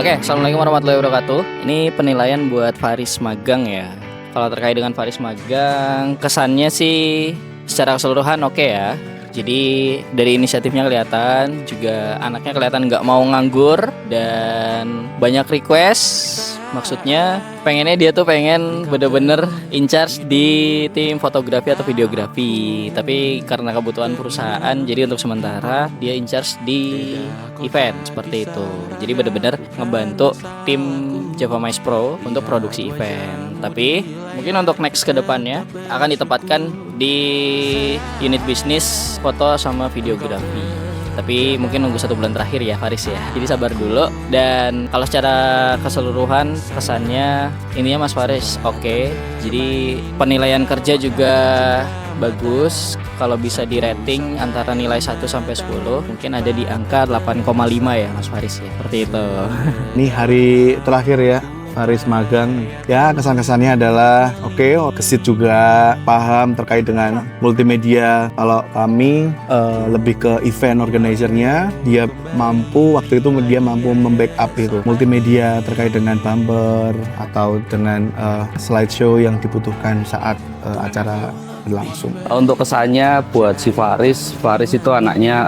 Oke, assalamualaikum warahmatullahi wabarakatuh. Ini penilaian buat Faris magang ya. Kalau terkait dengan Faris magang, kesannya sih secara keseluruhan oke ya. Jadi dari inisiatifnya kelihatan, juga anaknya kelihatan nggak mau nganggur dan banyak request. Maksudnya pengennya dia tuh pengen bener-bener in charge di tim fotografi atau videografi. Tapi karena kebutuhan perusahaan, jadi untuk sementara dia in charge di event seperti itu. Jadi bener-bener ngebantu tim Java Mice Pro untuk produksi event. Tapi mungkin untuk next ke depannya akan ditempatkan di unit bisnis foto sama videografi. Tapi mungkin nunggu 1 bulan terakhir ya Faris ya. Jadi sabar dulu. Dan kalau secara keseluruhan kesannya intinya Mas Faris oke. Jadi penilaian kerja juga bagus. Kalau bisa di rating antara nilai 1 sampai 10 mungkin ada di angka 8,5 ya Mas Faris ya. Seperti itu. Ini hari terakhir ya Faris magang. Ya, kesan-kesannya adalah oke, gesit juga, paham terkait dengan multimedia. Kalau kami lebih ke event organizer-nya, dia mampu waktu itu membackup itu multimedia terkait dengan bumper atau dengan slideshow yang dibutuhkan saat acara berlangsung. Untuk kesannya buat si Faris itu anaknya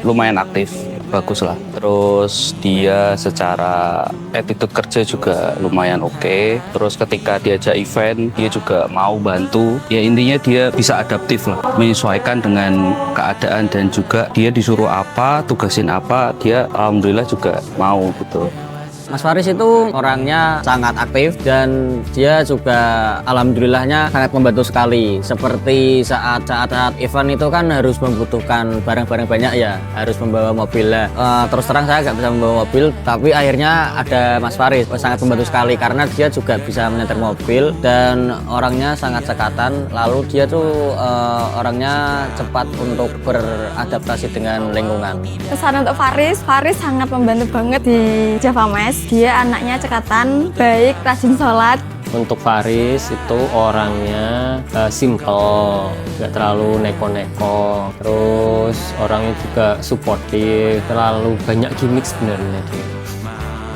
lumayan aktif, bagus lah. Terus dia secara attitude kerja juga lumayan oke. Terus ketika diajak event dia juga mau bantu. Ya intinya dia bisa adaptif lah, menyesuaikan dengan keadaan dan juga dia disuruh apa, tugasin apa, dia alhamdulillah juga mau gitu. Mas Faris itu orangnya sangat aktif dan dia juga alhamdulillahnya sangat membantu sekali. Seperti saat event itu kan harus membutuhkan barang-barang banyak ya, harus membawa mobil lah. Terus terang saya nggak bisa membawa mobil, tapi akhirnya ada Mas Faris sangat membantu sekali karena dia juga bisa menyetir mobil dan orangnya sangat cekatan. Lalu dia tuh orangnya cepat untuk beradaptasi dengan lingkungan. Pesan untuk Faris sangat membantu banget di Java Mice. Dia anaknya cekatan, baik, rajin sholat. Untuk Faris itu orangnya simple, nggak terlalu neko-neko. Terus orangnya juga suportif, terlalu banyak gimmick sebenarnya dia.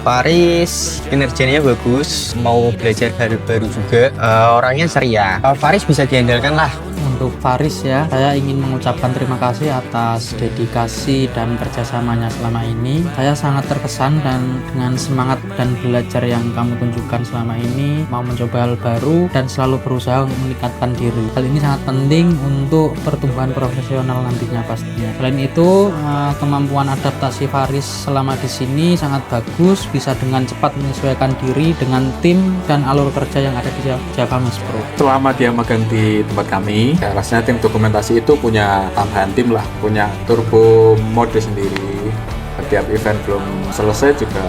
Faris kinerjanya bagus, mau belajar hal baru juga, orangnya ceria. Faris bisa diandalkan lah. Untuk Faris ya, saya ingin mengucapkan terima kasih atas dedikasi dan kerjasamanya selama ini. Saya sangat terkesan dan dengan semangat dan belajar yang kamu tunjukkan selama ini, mau mencoba hal baru dan selalu berusaha untuk meningkatkan diri. Hal ini sangat penting untuk pertumbuhan profesional nantinya pastinya. Selain itu, kemampuan adaptasi Faris selama di sini sangat bagus, bisa dengan cepat menyesuaikan diri dengan tim dan alur kerja yang ada di Java Mice Pro. Selama dia magang di tempat kami, rasanya tim dokumentasi itu punya tambahan tim lah, punya turbo mode sendiri. Setiap event belum selesai juga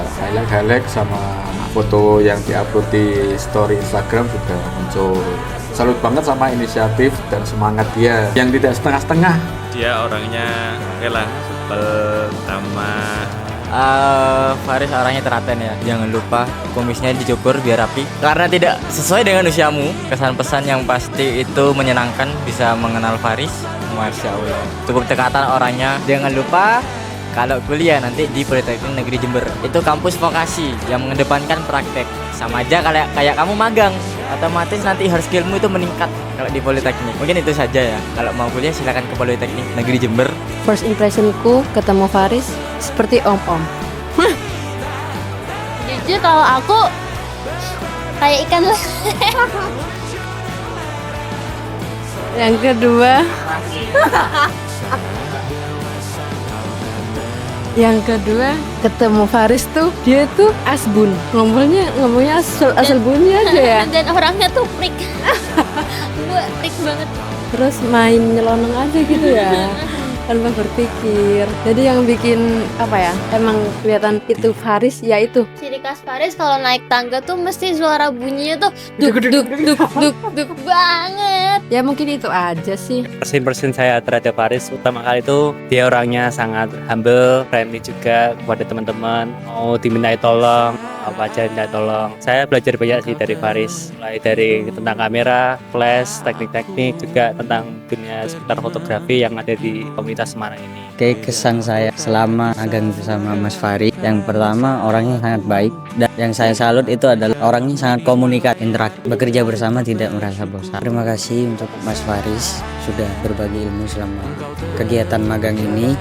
highlight sama foto yang diupload di story Instagram juga muncul. Salut banget sama inisiatif dan semangat dia yang tidak setengah-setengah. Dia orangnya oke lah, supel, ramah. Faris orangnya telaten ya. Jangan lupa kumisnya dicukur biar rapi. Karena tidak sesuai dengan usiamu. Kesan-pesan yang pasti itu menyenangkan bisa mengenal Faris. Masya Allah. Cukup dekatan orangnya. Jangan lupa kalau kuliah nanti di Politeknik Negeri Jember itu kampus vokasi yang mengedepankan praktek. Sama aja kayak kamu magang. Otomatis nanti hard skillmu itu meningkat kalau di Politeknik. Mungkin itu saja ya. Kalau mau kuliah silakan ke Politeknik Negeri Jember. First impressionku ketemu Faris seperti om-om. Jujur kalau aku kayak ikan lah. Yang kedua ketemu Faris tuh dia tuh asbun, ngomongnya asal bunyi aja ya. Dan orangnya tuh freak. Gue freak banget. Terus main nyelonong aja gitu ya. Tanpa berpikir. Jadi yang bikin emang kelihatan itu Faris ya itu. Ciri khas Faris kalau naik tangga tuh mesti suara bunyinya tuh duk duk duk duk duk banget. Ya mungkin itu aja sih. Persen saya terhadap Faris pertama kali itu dia orangnya sangat humble, friendly juga kepada teman-teman. Mau dimintai tolong, apa aja minta tolong. Saya belajar banyak sih dari Faris, mulai dari tentang kamera, flash, teknik-teknik, juga tentang dunia sekitar fotografi yang ada di komunitas Semarang ini. Oke, kesan saya selama magang bersama Mas Faris, yang pertama orangnya sangat baik, dan yang saya salut itu adalah orangnya sangat komunikatif, interaktif, bekerja bersama tidak merasa bosan. Terima kasih untuk Mas Faris sudah berbagi ilmu selama kegiatan magang ini.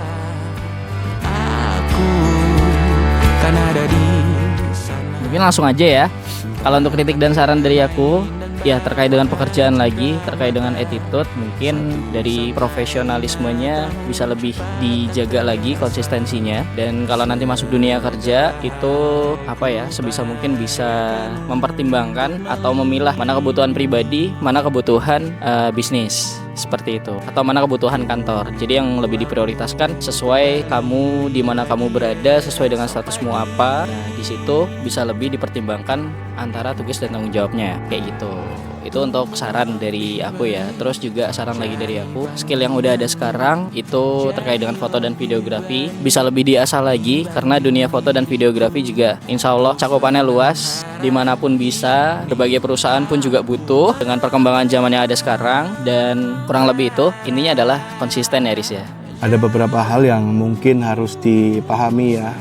Mungkin langsung aja ya. Kalau untuk kritik dan saran dari aku, ya terkait dengan pekerjaan lagi, terkait dengan attitude, mungkin dari profesionalismenya bisa lebih dijaga lagi konsistensinya. Dan kalau nanti masuk dunia kerja itu sebisa mungkin bisa mempertimbangkan atau memilah mana kebutuhan pribadi, mana kebutuhan bisnis. Seperti itu, atau mana kebutuhan kantor. Jadi yang lebih diprioritaskan sesuai kamu, di mana kamu berada, sesuai dengan statusmu apa. Nah, di situ bisa lebih dipertimbangkan antara tugas dan tanggung jawabnya, kayak gitu. Itu untuk saran dari aku ya. Terus juga saran lagi dari aku, skill yang udah ada sekarang itu terkait dengan foto dan videografi bisa lebih diasah lagi, karena dunia foto dan videografi juga insya Allah cakupannya luas, dimanapun bisa, berbagai perusahaan pun juga butuh dengan perkembangan zaman yang ada sekarang. Dan kurang lebih itu intinya adalah konsisten ya Riz ya. Ada beberapa hal yang mungkin harus dipahami ya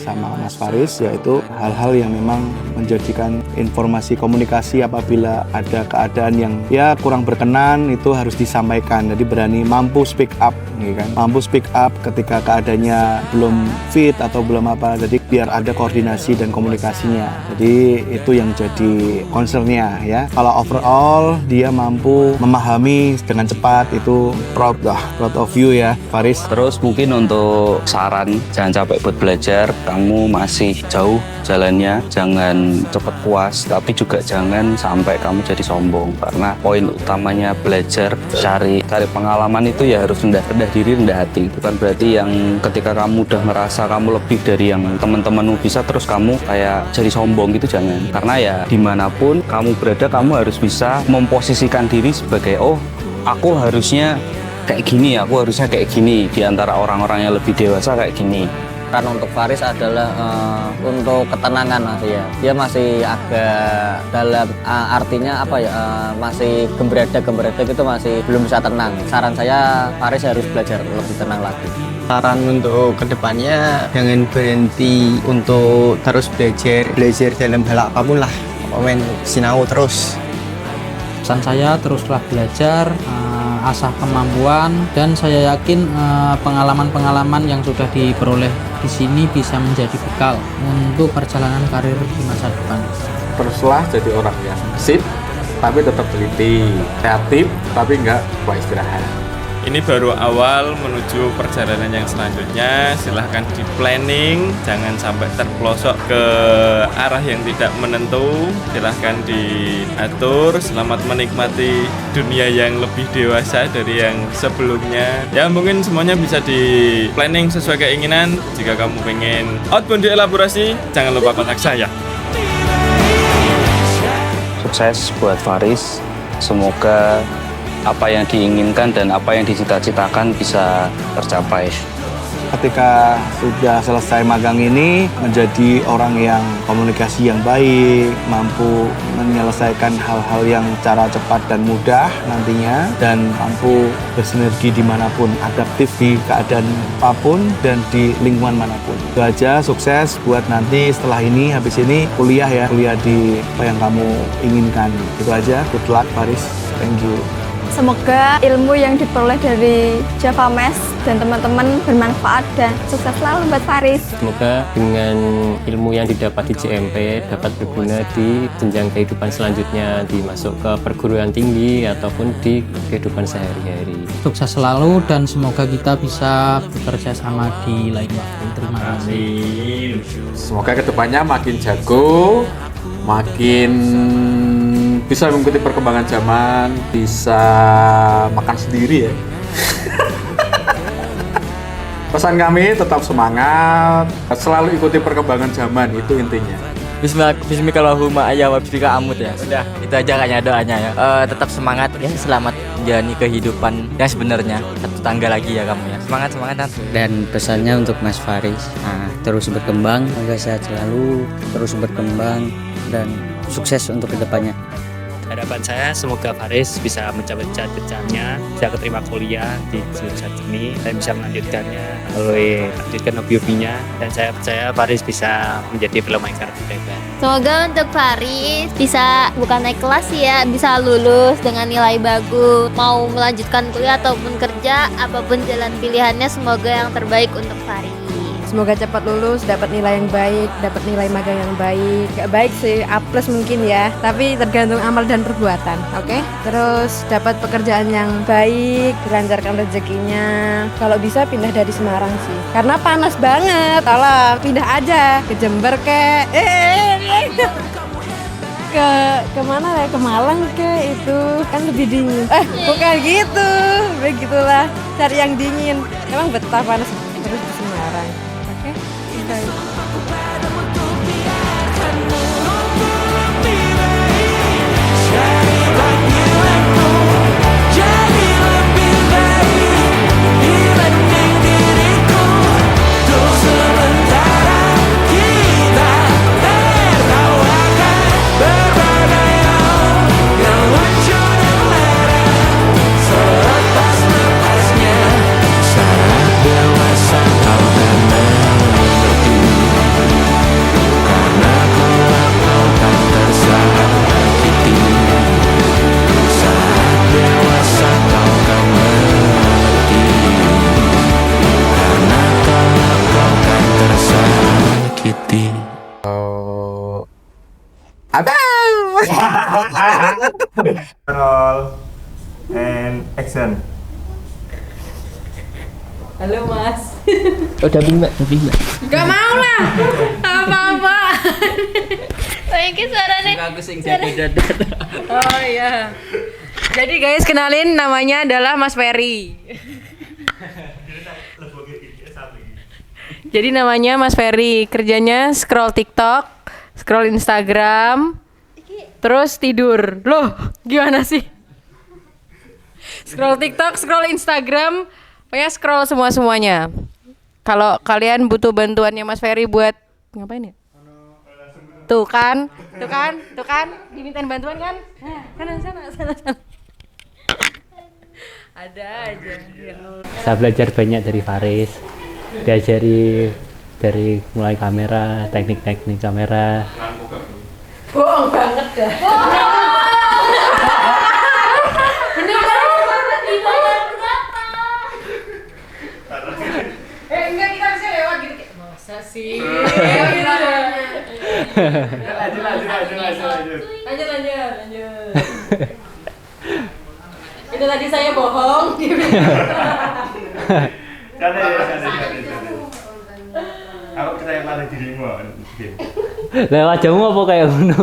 sama Mas Faris, yaitu hal-hal yang memang menjadikan informasi komunikasi apabila ada keadaan yang ya kurang berkenan itu harus disampaikan. Jadi berani mampu speak up, kan? Mampu speak up ketika keadaannya belum fit atau belum apa. Jadi biar ada koordinasi dan komunikasinya. Jadi itu yang jadi concernnya ya. Kalau overall dia mampu memahami dengan cepat, itu proud of you ya Faris. Terus mungkin untuk saran, jangan capek buat belajar, kamu masih jauh jalannya, jangan cepat puas, tapi juga jangan sampai kamu jadi sombong, karena poin utamanya belajar, cari pengalaman itu ya harus rendah diri, rendah hati. Bukan berarti yang ketika kamu udah merasa kamu lebih dari yang teman-temanmu bisa, terus kamu kayak jadi sombong gitu, jangan. Karena ya dimanapun kamu berada, kamu harus bisa memposisikan diri sebagai aku harusnya kayak gini, aku harusnya kayak gini, di antara orang-orang yang lebih dewasa kayak gini. Peran untuk Faris adalah untuk ketenangan Mas ya. Dia masih agak dalam artinya masih gembrada gitu, masih belum bisa tenang. Saran saya Faris harus belajar lebih tenang lagi. Saran untuk kedepannya jangan berhenti untuk terus belajar dalam hal apapun lah. Sinau terus. Pesan saya teruslah belajar, asah kemampuan, dan saya yakin pengalaman-pengalaman yang sudah diperoleh di sini bisa menjadi bekal untuk perjalanan karir di masa depan. Teruslah jadi orang yang gesit tapi tetap teliti, kreatif tapi nggak lupa istirahat. Ini baru awal menuju perjalanan yang selanjutnya. Silahkan di planning, jangan sampai terpelosok ke arah yang tidak menentu. Silahkan diatur. Selamat menikmati dunia yang lebih dewasa dari yang sebelumnya. Ya mungkin semuanya bisa di planning sesuai keinginan. Jika kamu pengen outbound dielaborasi, jangan lupa kontak saya. Sukses buat Faris, semoga apa yang diinginkan dan apa yang dicita-citakan bisa tercapai. Ketika sudah selesai magang ini, menjadi orang yang komunikasi yang baik, mampu menyelesaikan hal-hal yang secara cepat dan mudah nantinya, dan mampu bersinergi dimanapun, adaptif di keadaan apapun dan di lingkungan manapun. Itu aja, sukses buat nanti setelah ini, habis ini kuliah di apa yang kamu inginkan. Itu aja, good luck Faris, thank you. Semoga ilmu yang diperoleh dari Java Mesh dan teman-teman bermanfaat dan sukses selalu buat Faris. Semoga dengan ilmu yang didapat di JMP dapat berguna di jenjang kehidupan selanjutnya, dimasuk ke perguruan tinggi ataupun di kehidupan sehari-hari. Sukses selalu dan semoga kita bisa bekerja sama di lain waktu. Terima kasih. Semoga kedepannya makin jago, makin bisa mengikuti perkembangan zaman, bisa makan sendiri ya. Pesan kami tetap semangat, selalu ikuti perkembangan zaman, itu intinya. Bismillahirrahmanirrahim ya. Udah, itu aja kayaknya doanya ya. Tetap semangat ya, selamat menjalani kehidupan yang sebenarnya. Satu tangga lagi ya kamu ya. Semangat Nan. Dan pesannya untuk Mas Faris, terus berkembang, semoga sehat selalu, terus berkembang dan sukses untuk kedepannya. Harapan saya semoga Faris bisa mencapai cita-citanya, bisa keterima kuliah di jurusan seni dan bisa melanjutkannya melanjutkan hobi-hobinya, dan saya percaya Faris bisa menjadi filmmaker hebat. Semoga untuk Faris bisa bukan naik kelas ya, bisa lulus dengan nilai bagus. Mau melanjutkan kuliah ataupun kerja, apapun jalan pilihannya, semoga yang terbaik untuk Faris. Semoga cepat lulus, dapat nilai yang baik, dapat nilai magang yang baik. Gak baik sih, A+ mungkin ya, tapi tergantung amal dan perbuatan, oke? Terus dapat pekerjaan yang baik, dilancarkan rezekinya. Kalau bisa pindah dari Semarang sih, karena panas banget. Tolong pindah aja ke Jember ke mana ya, ke Malang itu kan lebih dingin. Bukan gitu, begitulah, cari yang dingin. Emang betah panas terus di Semarang. Oke. Roll and action. Halo Mas. Udah Mbak. Gak mau lah. Apa-apa. Kayaknya suaranya Bagus sing jadi dadat. Oh iya. Jadi guys, kenalin, namanya adalah Mas Ferry. Jadi namanya Mas Ferry, kerjanya scroll TikTok, scroll Instagram, terus tidur. Loh, gimana sih? Scroll TikTok, scroll Instagram, pokoknya scroll semuanya. Kalau kalian butuh bantuannya Mas Ferry buat ngapain ya? Tuh kan, dimintain bantuan kan? Nah, sana. Ada aja. Saya belajar banyak dari Faris, diajari dari mulai kamera, teknik-teknik kamera. Bohong banget dah. Bener kan? Enggak, kita bisa lewat gitu. Masa sih? Lanjut. Itu tadi saya bohong. Canda. Aku percaya pada dirimu. Lewat jamu apa kayak ngono?